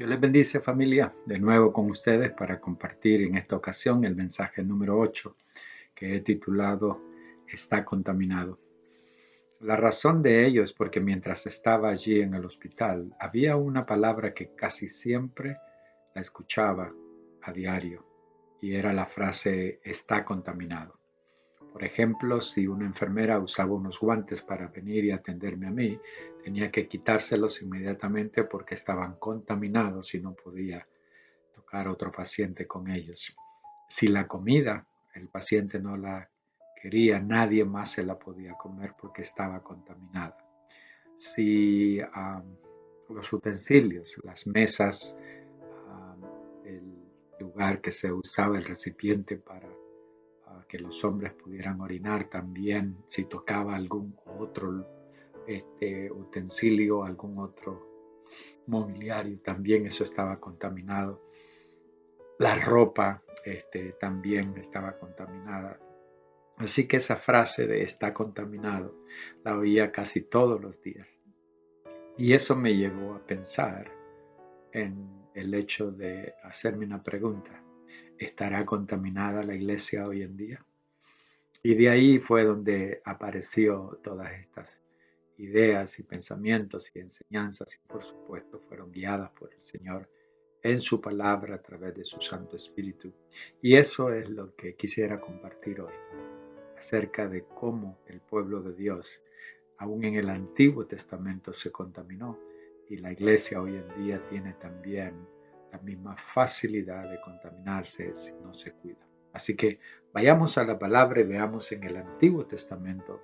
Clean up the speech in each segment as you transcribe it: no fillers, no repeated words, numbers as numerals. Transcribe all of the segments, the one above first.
Dios les bendice, familia, de nuevo con ustedes para compartir en esta ocasión el mensaje número 8 que he titulado Está contaminado. La razón de ello es porque mientras estaba allí en el hospital había una palabra que casi siempre la escuchaba a diario y era la frase está contaminado. Por ejemplo, si una enfermera usaba unos guantes para venir y atenderme a mí, tenía que quitárselos inmediatamente porque estaban contaminados y no podía tocar a otro paciente con ellos. Si la comida, el paciente no la quería, nadie más se la podía comer porque estaba contaminada. Si los utensilios, las mesas, el lugar que se usaba, el recipiente para que los hombres pudieran orinar también, si tocaba algún otro utensilio, algún otro mobiliario, también eso estaba contaminado. La ropa también estaba contaminada. Así que esa frase de está contaminado la oía casi todos los días. Y eso me llevó a pensar en el hecho de hacerme una pregunta. ¿Estará contaminada la iglesia hoy en día? Y de ahí fue donde apareció todas estas ideas y pensamientos y enseñanzas y por supuesto fueron guiadas por el Señor en su palabra a través de su Santo Espíritu. Y eso es lo que quisiera compartir hoy, acerca de cómo el pueblo de Dios, aún en el Antiguo Testamento, se contaminó y la iglesia hoy en día tiene también la misma facilidad de contaminarse si no se cuida. Así que vayamos a la palabra y veamos en el Antiguo Testamento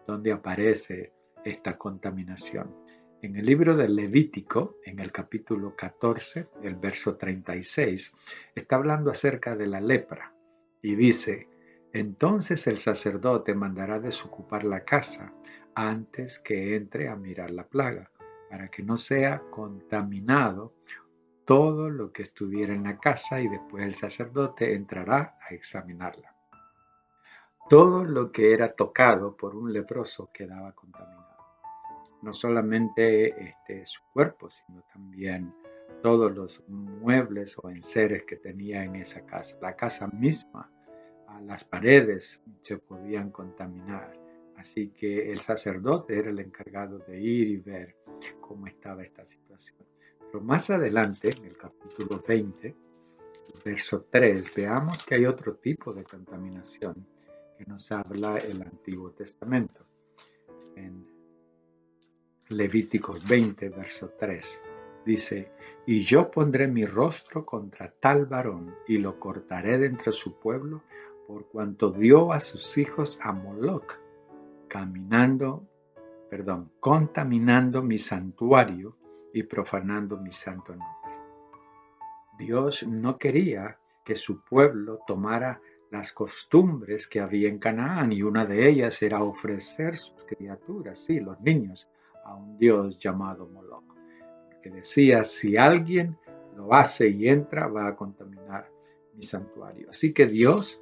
donde aparece esta contaminación. En el libro del Levítico, en el capítulo 14, el verso 36, está hablando acerca de la lepra y dice: entonces el sacerdote mandará desocupar la casa antes que entre a mirar la plaga, para que no sea contaminado todo lo que estuviera en la casa, y después el sacerdote entrará a examinarla. Todo lo que era tocado por un leproso quedaba contaminado. No solamente su cuerpo, sino también todos los muebles o enseres que tenía en esa casa. La casa misma, las paredes se podían contaminar. Así que el sacerdote era el encargado de ir y ver cómo estaba esta situación. Pero más adelante, en el capítulo 20, verso 3, veamos que hay otro tipo de contaminación que nos habla el Antiguo Testamento. En Levíticos 20, verso 3, dice: y yo pondré mi rostro contra tal varón y lo cortaré de entre su pueblo, por cuanto dio a sus hijos a Moloc, contaminando mi santuario y profanando mi santo nombre. Dios no quería que su pueblo tomara las costumbres que había en Canaán, y una de ellas era ofrecer sus criaturas, sí, los niños, a un dios llamado Moloc, porque decía: si alguien lo hace y entra, va a contaminar mi santuario. Así que Dios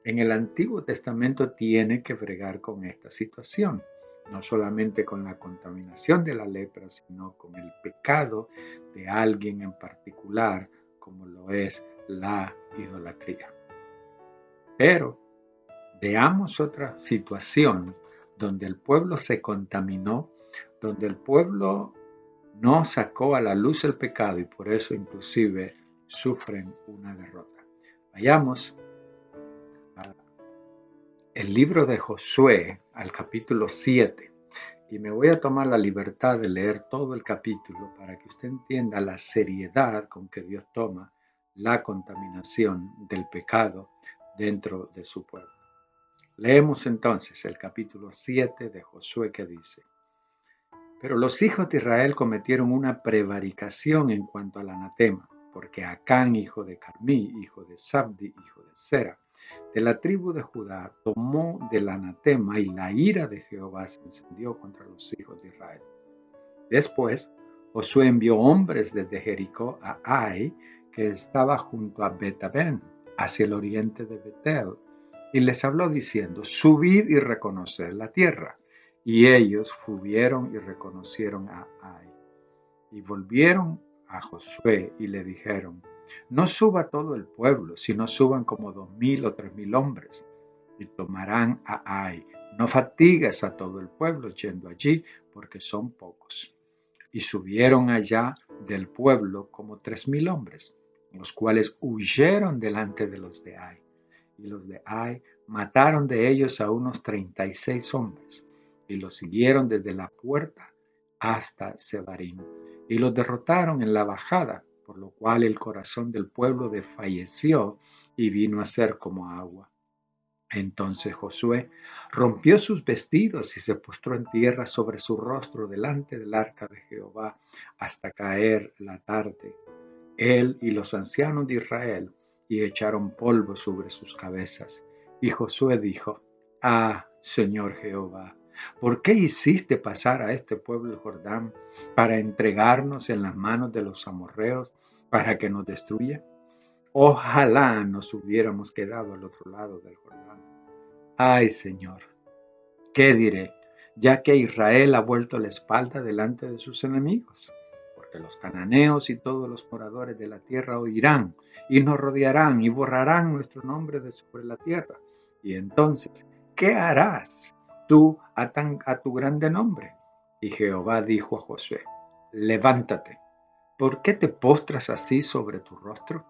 en el Antiguo Testamento tiene que bregar con esta situación, no solamente con la contaminación de la lepra, sino con el pecado de alguien en particular, como lo es la idolatría. Pero veamos otra situación donde el pueblo se contaminó, donde el pueblo no sacó a la luz el pecado y por eso inclusive sufren una derrota. Vayamos al libro de Josué, al capítulo 7. Y me voy a tomar la libertad de leer todo el capítulo para que usted entienda la seriedad con que Dios toma la contaminación del pecado dentro de su pueblo. Leemos entonces el capítulo 7 de Josué, que dice: pero los hijos de Israel cometieron una prevaricación en cuanto al anatema, porque Acán, hijo de Carmí, hijo de Sabdi, hijo de Sera, de la tribu de Judá, tomó del anatema, y la ira de Jehová se encendió contra los hijos de Israel. Después, Josué envió hombres desde Jericó a Ai, que estaba junto a Bet-aven, hacia el oriente de Betel, y les habló diciendo: subid y reconoced la tierra. Y ellos subieron y reconocieron a Ai, y volvieron a Josué y le dijeron: no suba todo el pueblo, sino suban como 2000 o 3000 hombres, y tomarán a Ai. No fatigues a todo el pueblo yendo allí, porque son pocos. Y subieron allá del pueblo como 3000 hombres, los cuales huyeron delante de los de Ai. Y los de Ai mataron de ellos a unos 36 hombres, y los siguieron desde la puerta hasta Sebarim, y los derrotaron en la bajada, por lo cual el corazón del pueblo desfalleció y vino a ser como agua. Entonces Josué rompió sus vestidos y se postró en tierra sobre su rostro delante del arca de Jehová hasta caer la tarde, él y los ancianos de Israel, y echaron polvo sobre sus cabezas. Y Josué dijo: ah, Señor Jehová, ¿por qué hiciste pasar a este pueblo el Jordán para entregarnos en las manos de los amorreos para que nos destruyan? Ojalá nos hubiéramos quedado al otro lado del Jordán. Ay, Señor, ¿qué diré? Ya que Israel ha vuelto la espalda delante de sus enemigos, porque los cananeos y todos los moradores de la tierra oirán y nos rodearán y borrarán nuestro nombre de sobre la tierra. Y entonces, ¿qué harás tú a tu grande nombre? Y Jehová dijo a Josué: levántate, ¿por qué te postras así sobre tu rostro?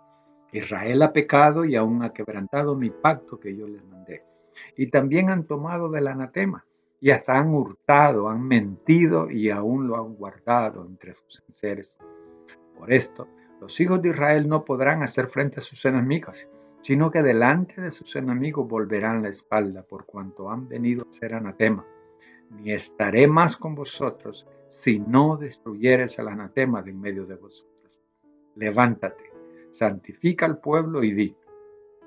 Israel ha pecado y aún ha quebrantado mi pacto que yo les mandé. Y también han tomado del anatema, y hasta han hurtado, han mentido y aún lo han guardado entre sus enseres. Por esto, los hijos de Israel no podrán hacer frente a sus enemigos, sino que delante de sus enemigos volverán la espalda, por cuanto han venido a ser anatema. Ni estaré más con vosotros si no destruyeres el anatema de en medio de vosotros. Levántate, santifica al pueblo y di: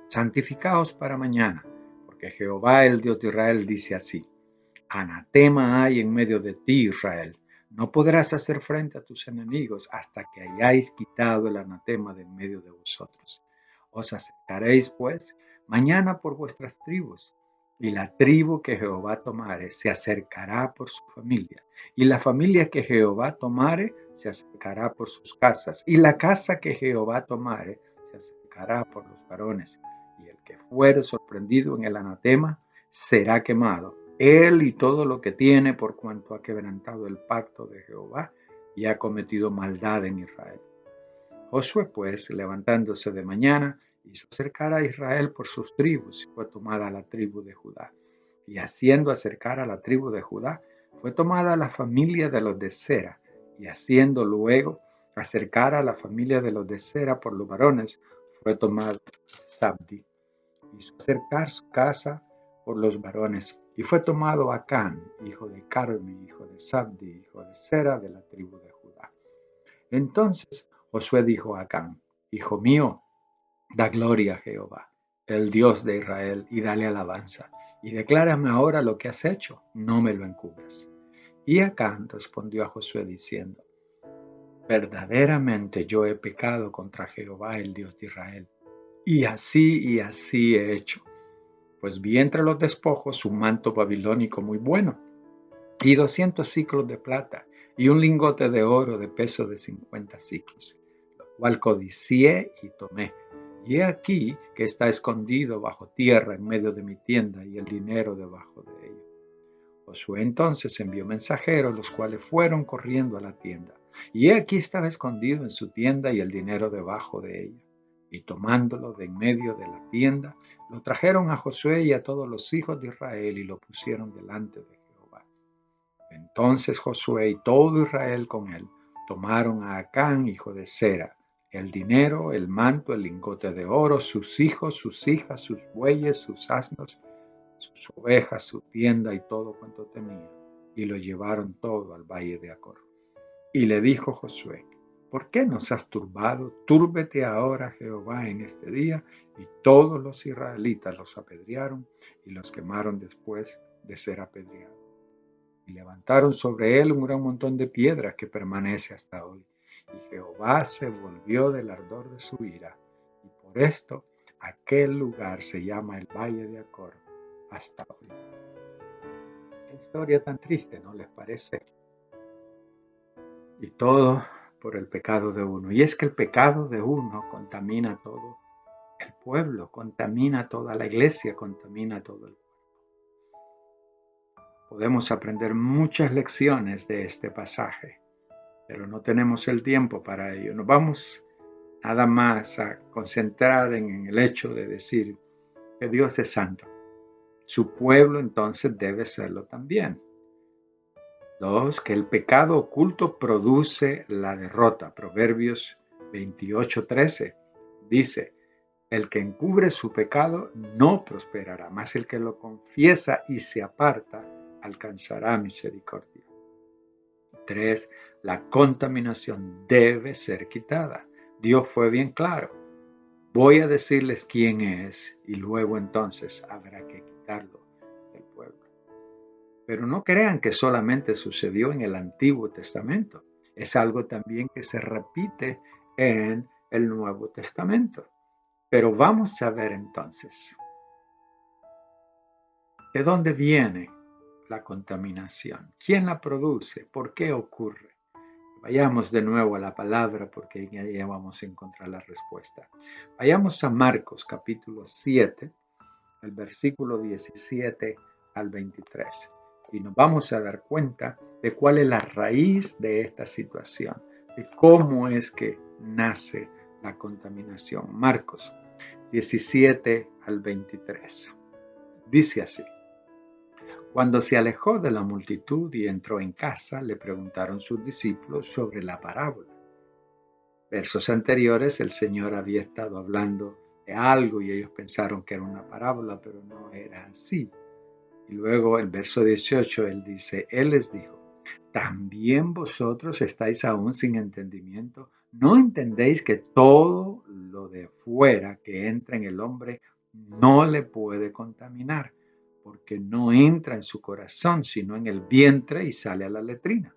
santificaos para mañana, porque Jehová el Dios de Israel dice así: anatema hay en medio de ti, Israel. No podrás hacer frente a tus enemigos hasta que hayáis quitado el anatema de en medio de vosotros. Os acercaréis, pues, mañana por vuestras tribus, y la tribu que Jehová tomare se acercará por su familia, y la familia que Jehová tomare se acercará por sus casas, y la casa que Jehová tomare se acercará por los varones, y el que fuere sorprendido en el anatema será quemado, él y todo lo que tiene, por cuanto ha quebrantado el pacto de Jehová y ha cometido maldad en Israel. Josué, pues, levantándose de mañana, hizo acercar a Israel por sus tribus, y fue tomada la tribu de Judá. Y haciendo acercar a la tribu de Judá, fue tomada la familia de los de Sera, y haciendo luego acercar a la familia de los de Sera por los varones, fue tomada Sabdi. Hizo acercar su casa por los varones, y fue tomado Acán, hijo de Carmi, hijo de Sabdi, hijo de Sera, de la tribu de Judá. Entonces Josué dijo a Acán: hijo mío, da gloria a Jehová, el Dios de Israel, y dale alabanza, y declárame ahora lo que has hecho, no me lo encubras. Y Acán respondió a Josué diciendo: verdaderamente yo he pecado contra Jehová, el Dios de Israel, y así he hecho. Pues vi entre los despojos un manto babilónico muy bueno, y 200 siclos de plata, y un lingote de oro de peso de 50 siclos, lo cual codicié y tomé. Y he aquí que está escondido bajo tierra en medio de mi tienda, y el dinero debajo de ella. Josué entonces envió mensajeros, los cuales fueron corriendo a la tienda. Y he aquí estaba escondido en su tienda y el dinero debajo de ella. Y tomándolo de en medio de la tienda, lo trajeron a Josué y a todos los hijos de Israel y lo pusieron delante de Jehová. Entonces Josué y todo Israel con él tomaron a Acán, hijo de Sera, el dinero, el manto, el lingote de oro, sus hijos, sus hijas, sus bueyes, sus asnos, sus ovejas, su tienda y todo cuanto tenía, y lo llevaron todo al valle de Acor. Y le dijo Josué: ¿por qué nos has turbado? Túrbete ahora Jehová en este día. Y todos los israelitas los apedrearon y los quemaron después de ser apedreados. Y levantaron sobre él un gran montón de piedras que permanece hasta hoy. Y Jehová se volvió del ardor de su ira. Y por esto aquel lugar se llama el valle de Acor hasta hoy. Qué historia tan triste, ¿no les parece? Y todo por el pecado de uno. Y es que el pecado de uno contamina todo el pueblo, contamina toda la iglesia, contamina todo el pueblo. Podemos aprender muchas lecciones de este pasaje, pero no tenemos el tiempo para ello. Nos vamos nada más a concentrar en el hecho de decir que Dios es santo. Su pueblo entonces debe serlo también. 2, que el pecado oculto produce la derrota. Proverbios 28:13 dice, el que encubre su pecado no prosperará, mas el que lo confiesa y se aparta alcanzará misericordia. 3, la contaminación debe ser quitada. Dios fue bien claro. Voy a decirles quién es y luego entonces habrá que quitarlo del pueblo. Pero no crean que solamente sucedió en el Antiguo Testamento. Es algo también que se repite en el Nuevo Testamento. Pero vamos a ver entonces, ¿de dónde viene la contaminación? ¿Quién la produce? ¿Por qué ocurre? Vayamos de nuevo a la palabra porque en ella vamos a encontrar la respuesta. Vayamos a Marcos capítulo 7, el versículo 17 al 23. Y nos vamos a dar cuenta de cuál es la raíz de esta situación, de cómo es que nace la contaminación. Marcos 17 al 23. Dice así. Cuando se alejó de la multitud y entró en casa, le preguntaron sus discípulos sobre la parábola. Versos anteriores, el Señor había estado hablando de algo y ellos pensaron que era una parábola, pero no era así. Y luego el verso 18, él dice, Él les dijo, ¿también vosotros estáis aún sin entendimiento? ¿No entendéis que todo lo de fuera que entra en el hombre no le puede contaminar? Porque no entra en su corazón, sino en el vientre y sale a la letrina.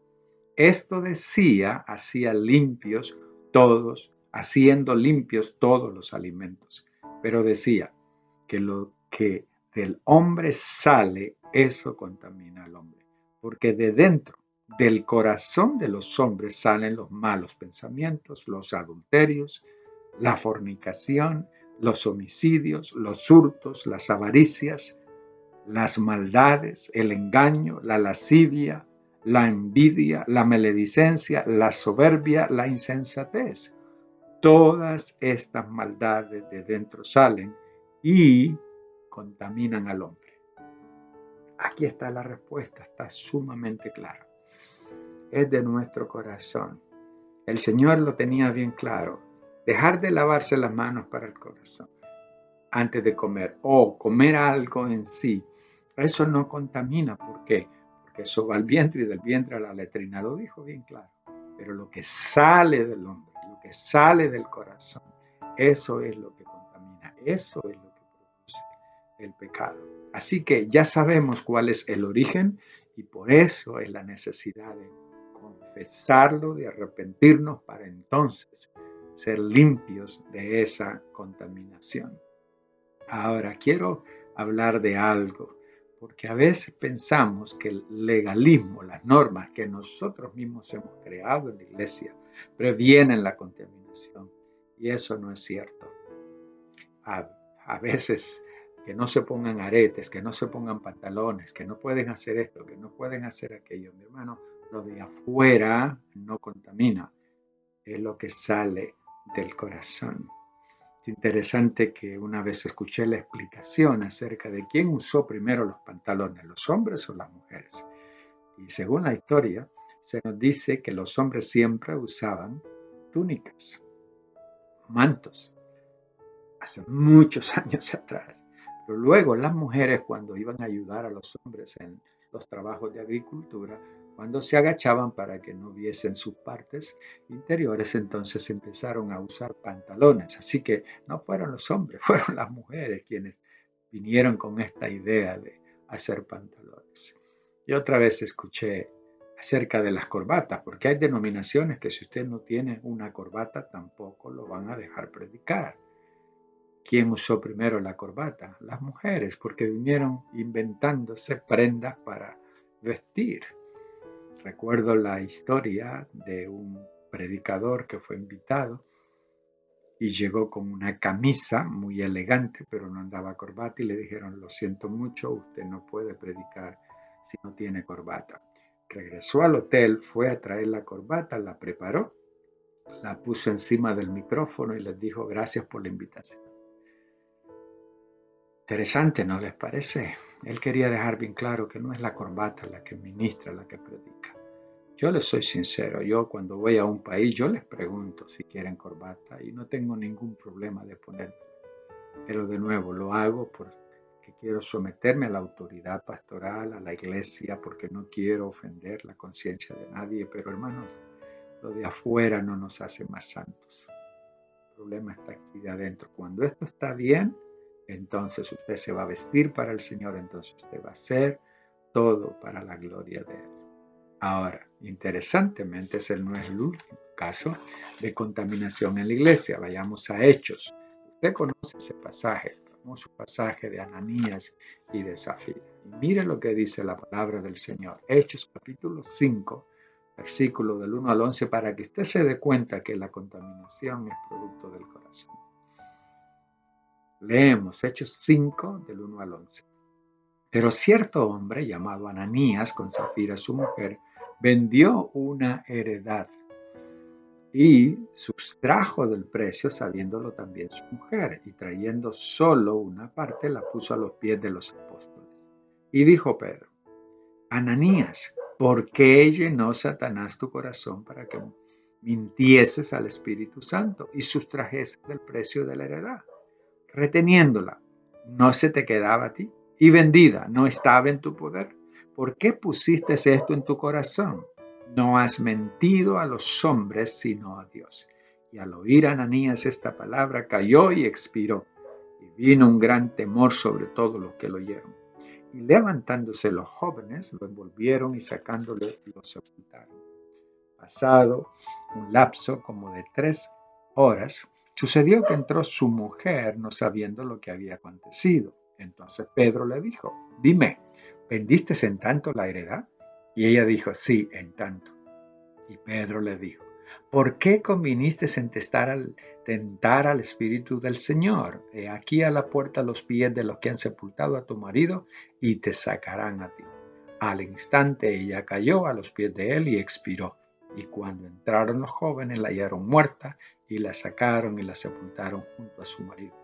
Esto decía, haciendo limpios todos los alimentos. Pero decía que lo que del hombre sale, eso contamina al hombre. Porque de dentro del corazón de los hombres salen los malos pensamientos, los adulterios, la fornicación, los homicidios, los hurtos, las avaricias, las maldades, el engaño, la lascivia, la envidia, la maledicencia, la soberbia, la insensatez. Todas estas maldades de dentro salen y contaminan al hombre. Aquí está la respuesta, está sumamente clara. Es de nuestro corazón. El Señor lo tenía bien claro. Dejar de lavarse las manos para el corazón antes de comer o comer algo en sí, eso no contamina. ¿Por qué? Porque eso va al vientre y del vientre a la letrina. Lo dijo bien claro. Pero lo que sale del hombre, lo que sale del corazón, eso es lo que contamina. Eso es lo que produce el pecado. Así que ya sabemos cuál es el origen y por eso es la necesidad de confesarlo, de arrepentirnos para entonces ser limpios de esa contaminación. Ahora, quiero hablar de algo, porque a veces pensamos que el legalismo, las normas que nosotros mismos hemos creado en la iglesia, previenen la contaminación. Y eso no es cierto. A veces que no se pongan aretes, que no se pongan pantalones, que no pueden hacer esto, que no pueden hacer aquello. Mi hermano, lo de afuera no contamina, es lo que sale del corazón. Es interesante que una vez escuché la explicación acerca de quién usó primero los pantalones, los hombres o las mujeres. Y según la historia, se nos dice que los hombres siempre usaban túnicas, mantos, hace muchos años atrás. Pero luego las mujeres, cuando iban a ayudar a los hombres en los trabajos de agricultura, cuando se agachaban para que no viesen sus partes interiores, entonces empezaron a usar pantalones. Así que no fueron los hombres, fueron las mujeres quienes vinieron con esta idea de hacer pantalones. Y otra vez escuché acerca de las corbatas, porque hay denominaciones que si usted no tiene una corbata tampoco lo van a dejar predicar. ¿Quién usó primero la corbata? Las mujeres, porque vinieron inventándose prendas para vestir. Recuerdo la historia de un predicador que fue invitado y llegó con una camisa muy elegante, pero no andaba corbata y le dijeron, lo siento mucho, usted no puede predicar si no tiene corbata. Regresó al hotel, fue a traer la corbata, la preparó, la puso encima del micrófono y les dijo, gracias por la invitación. Interesante, ¿no les parece? Él quería dejar bien claro que no es la corbata la que ministra, la que predica. Yo les soy sincero, yo cuando voy a un país, yo les pregunto si quieren corbata y no tengo ningún problema de ponerla. Pero de nuevo, lo hago porque quiero someterme a la autoridad pastoral, a la iglesia, porque no quiero ofender la conciencia de nadie. Pero hermanos, lo de afuera no nos hace más santos. El problema está aquí de adentro. Cuando esto está bien, entonces usted se va a vestir para el Señor, entonces usted va a hacer todo para la gloria de Él. Ahora, interesantemente, ese no es el último caso de contaminación en la iglesia. Vayamos a Hechos. Usted conoce ese pasaje, el famoso pasaje de Ananías y de Zafira. Y mire lo que dice la palabra del Señor. Hechos capítulo 5, versículo del 1 al 11, para que usted se dé cuenta que la contaminación es producto del corazón. Leemos Hechos 5, del 1 al 11. Pero cierto hombre llamado Ananías, con Zafira su mujer, vendió una heredad y sustrajo del precio, sabiéndolo también su mujer, y trayendo solo una parte, la puso a los pies de los apóstoles. Y dijo Pedro, Ananías, ¿por qué llenó Satanás tu corazón para que mintieses al Espíritu Santo y sustrajeses del precio de la heredad? Reteniéndola, ¿no se te quedaba a ti? Y vendida, ¿no estaba en tu poder? ¿Por qué pusiste esto en tu corazón? No has mentido a los hombres, sino a Dios. Y al oír Ananías esta palabra, cayó y expiró. Y vino un gran temor sobre todos los que lo oyeron. Y levantándose los jóvenes, lo envolvieron y sacándole lo sepultaron. Pasado un lapso como de 3 horas, sucedió que entró su mujer no sabiendo lo que había acontecido. Entonces Pedro le dijo, dime, ¿vendiste en tanto la heredad? Y ella dijo, sí, en tanto. Y Pedro le dijo, ¿por qué conviniste en tentar al Espíritu del Señor? He aquí a la puerta los pies de los que han sepultado a tu marido y te sacarán a ti. Al instante ella cayó a los pies de él y expiró. Y cuando entraron los jóvenes la hallaron muerta y la sacaron y la sepultaron junto a su marido.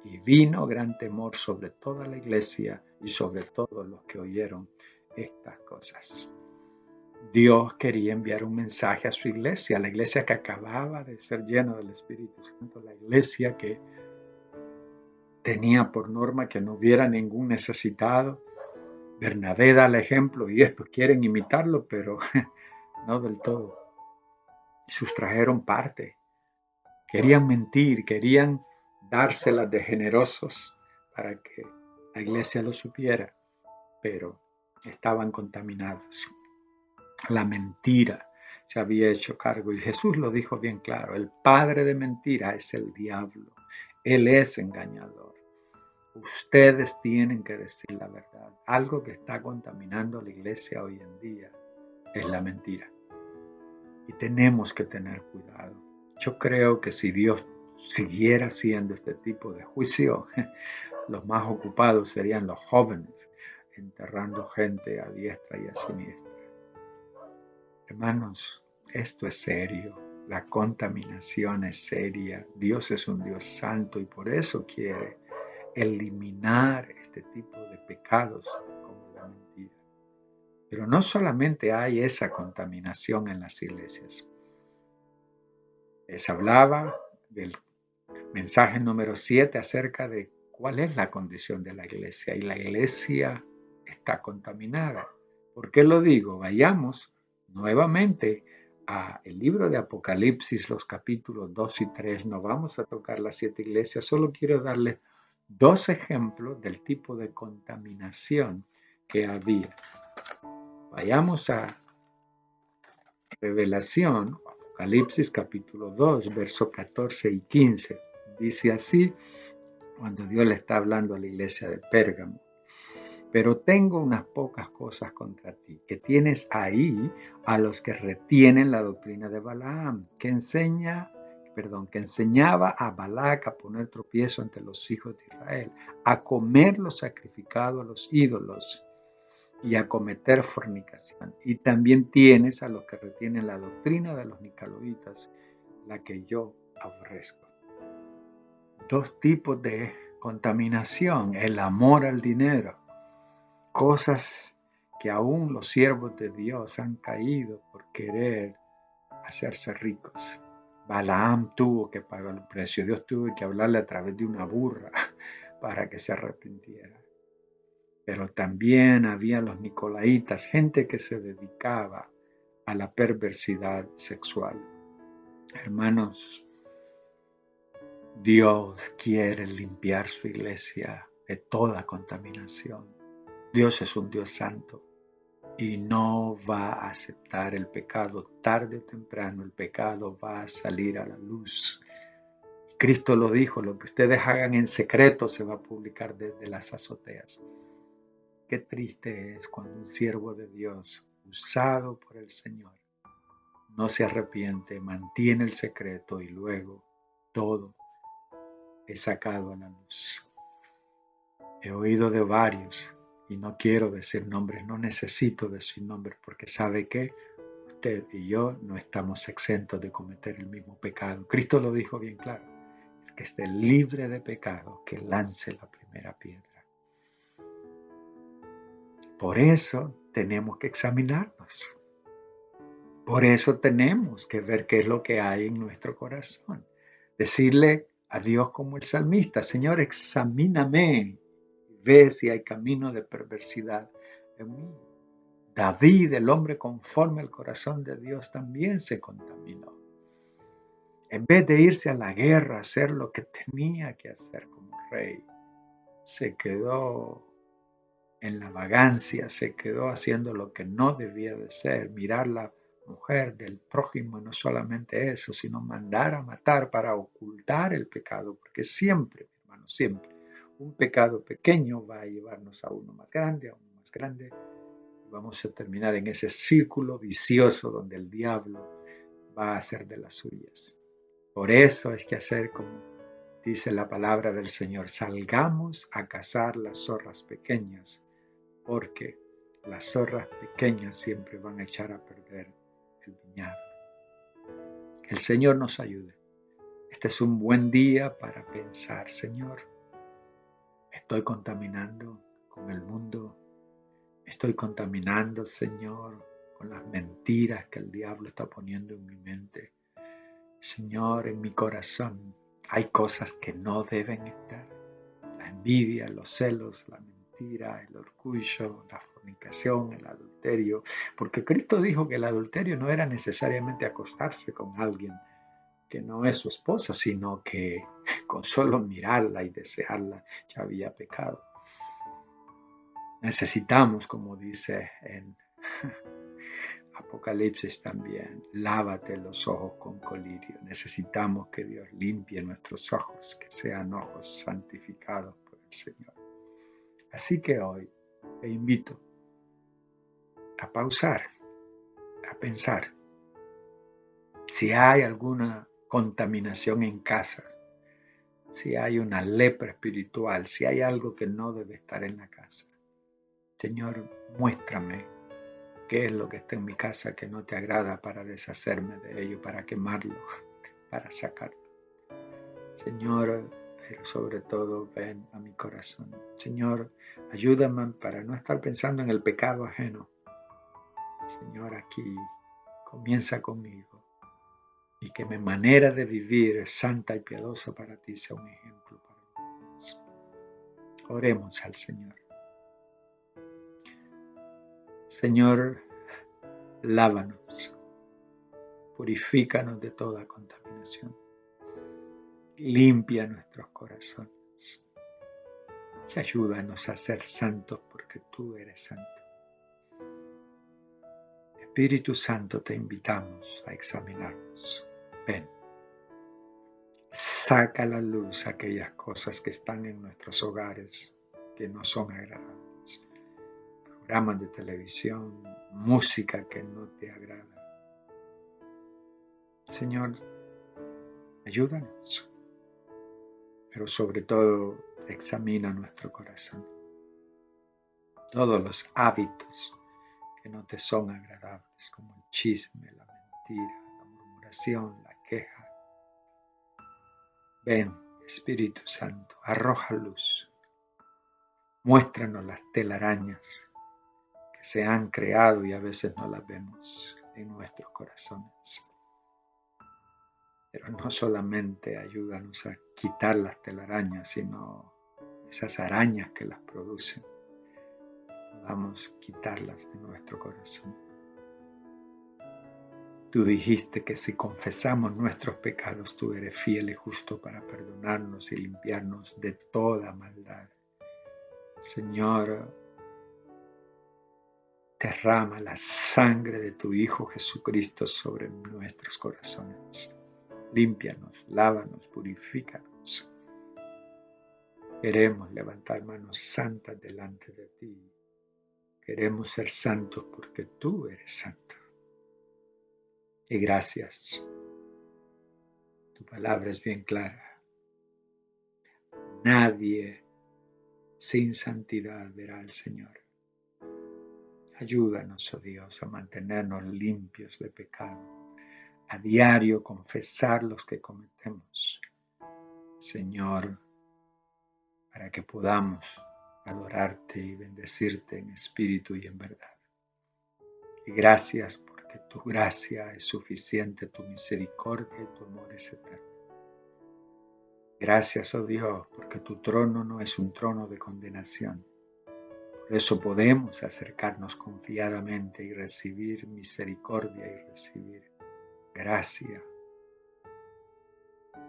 Y vino gran temor sobre toda la iglesia y sobre todos los que oyeron estas cosas. Dios quería enviar un mensaje a su iglesia, a la iglesia que acababa de ser llena del Espíritu Santo, la iglesia que tenía por norma que no hubiera ningún necesitado. Bernabé da el ejemplo y estos quieren imitarlo, pero no del todo. Sustrajeron parte. Querían mentir, querían dárselas de generosos para que la iglesia lo supiera, pero estaban contaminados. La mentira se había hecho cargo y Jesús lo dijo bien claro, el padre de mentira es el diablo, él es engañador. Ustedes tienen que decir la verdad. Algo que está contaminando a la iglesia hoy en día es la mentira. Y tenemos que tener cuidado. Yo creo que si Dios siguiera haciendo este tipo de juicio, los más ocupados serían los jóvenes, enterrando gente a diestra y a siniestra. Hermanos, esto es serio. La contaminación es seria. Dios es un Dios santo y por eso quiere eliminar este tipo de pecados como la mentira. Pero no solamente hay esa contaminación en las iglesias. Les hablaba del mensaje número 7 acerca de cuál es la condición de la iglesia. Y la iglesia está contaminada. ¿Por qué lo digo? Vayamos nuevamente al libro de Apocalipsis, los capítulos 2 y 3. No vamos a tocar las 7 iglesias, solo quiero darles 2 ejemplos del tipo de contaminación que había. Vayamos a Revelación, Apocalipsis capítulo 2, versos 14 y 15. Dice así, cuando Dios le está hablando a la iglesia de Pérgamo. Pero tengo unas pocas cosas contra ti, que tienes ahí a los que retienen la doctrina de Balaam, que enseñaba a Balac a poner tropiezo ante los hijos de Israel, a comer lo sacrificado a los ídolos y a cometer fornicación. Y también tienes a los que retienen la doctrina de los nicolaítas, la que yo aborrezco. Dos tipos de contaminación: el amor al dinero, cosas que aún los siervos de Dios han caído por querer hacerse ricos. Balaam tuvo que pagar el precio. Dios tuvo que hablarle a través de una burra para que se arrepintiera. Pero también había los nicolaítas, gente que se dedicaba a la perversidad sexual. Hermanos, Dios quiere limpiar su iglesia de toda contaminación. Dios es un Dios santo y no va a aceptar el pecado. Tarde o temprano el pecado va a salir a la luz. Cristo lo dijo: lo que ustedes hagan en secreto se va a publicar desde las azoteas. Qué triste es cuando un siervo de Dios, usado por el Señor, no se arrepiente, mantiene el secreto y luego todo es sacado a la luz. He oído de varios, y no quiero decir nombres, no necesito decir nombres, porque sabe que usted y yo no estamos exentos de cometer el mismo pecado. Cristo lo dijo bien claro: el que esté libre de pecado, que lance la primera piedra. Por eso tenemos que examinarnos. Por eso tenemos que ver qué es lo que hay en nuestro corazón. Decirle a Dios como el salmista: Señor, examíname, ve si hay camino de perversidad en mí. David, el hombre conforme al corazón de Dios, también se contaminó. En vez de irse a la guerra a hacer lo que tenía que hacer como rey, se quedó en la vagancia, se quedó haciendo lo que no debía de ser, mirar la mujer del prójimo, y no solamente eso, sino mandar a matar para ocultar el pecado, porque siempre, hermano, siempre, un pecado pequeño va a llevarnos a uno más grande, y vamos a terminar en ese círculo vicioso donde el diablo va a hacer de las suyas. Por eso es que hacer como dice la palabra del Señor: salgamos a cazar las zorras pequeñas, porque las zorras pequeñas siempre van a echar a perder el viñedo. Que el Señor nos ayude. Este es un buen día para pensar: Señor, me estoy contaminando con el mundo, me estoy contaminando, Señor, con las mentiras que el diablo está poniendo en mi mente. Señor, en mi corazón hay cosas que no deben estar: la envidia, los celos, la mentira, el orgullo, la fornicación, el adulterio. Porque Cristo dijo que el adulterio no era necesariamente acostarse con alguien que no es su esposa, sino que con solo mirarla y desearla ya había pecado. Necesitamos, como dice en Apocalipsis también, lávate los ojos con colirio. Necesitamos que Dios limpie nuestros ojos, que sean ojos santificados por el Señor. Así que hoy te invito a pausar, a pensar si hay alguna contaminación en casa, si hay una lepra espiritual, si hay algo que no debe estar en la casa. Señor, muéstrame qué es lo que está en mi casa que no te agrada, para deshacerme de ello, para quemarlo, para sacarlo. Señor, pero sobre todo ven a mi corazón. Señor, ayúdame para no estar pensando en el pecado ajeno. Señor, aquí comienza conmigo, y que mi manera de vivir santa y piadosa para ti sea un ejemplo para los demás. Oremos al Señor. Señor, lávanos, purifícanos de toda contaminación, limpia nuestros corazones y ayúdanos a ser santos, porque tú eres santo. Espíritu Santo, te invitamos a examinarnos. Ven, saca a la luz aquellas cosas que están en nuestros hogares que no son agradables. programas de televisión, música que no te agrada. Señor, ayúdanos, pero sobre todo examina nuestro corazón. Todos los hábitos que no te son agradables, como el chisme, la mentira, la murmuración, la queja. Ven, Espíritu Santo, arroja luz. Muéstranos las telarañas que se han creado y a veces no las vemos en nuestros corazones. Pero no solamente ayúdanos a quitar las telarañas, sino esas arañas que las producen, podamos quitarlas de nuestro corazón. Tú dijiste que si confesamos nuestros pecados, tú eres fiel y justo para perdonarnos y limpiarnos de toda maldad. Señor, derrama la sangre de tu Hijo Jesucristo sobre nuestros corazones. Límpianos, lávanos, purifícanos. Queremos levantar manos santas delante de ti. Queremos ser santos porque tú eres santo. Y gracias. Tu palabra es bien clara. Nadie sin santidad verá al Señor. Ayúdanos, oh Dios, a mantenernos limpios de pecado. A diario confesar los que cometemos. Señor, para que podamos adorarte y bendecirte en espíritu y en verdad. Y gracias porque tu gracia es suficiente, tu misericordia y tu amor es eterno. Gracias, oh Dios, porque tu trono no es un trono de condenación. Por eso podemos acercarnos confiadamente y recibir misericordia y recibir gracia,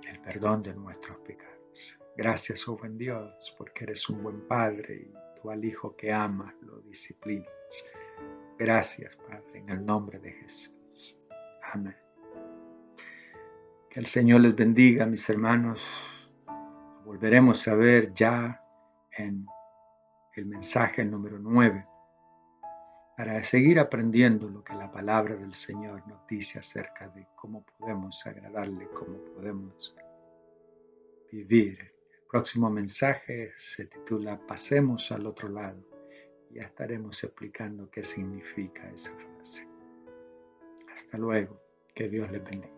el perdón de nuestros pecados. Gracias, oh buen Dios, porque eres un buen Padre y tú al Hijo que amas lo disciplinas. Gracias, Padre, en el nombre de Jesús. Amén. Que el Señor les bendiga, mis hermanos. Volveremos a ver ya en el mensaje número 9 para seguir aprendiendo lo que la palabra del Señor nos dice acerca de cómo podemos agradarle, cómo podemos vivir. El próximo mensaje se titula Pasemos al otro lado. Ya estaremos explicando qué significa esa frase. Hasta luego. Que Dios les bendiga.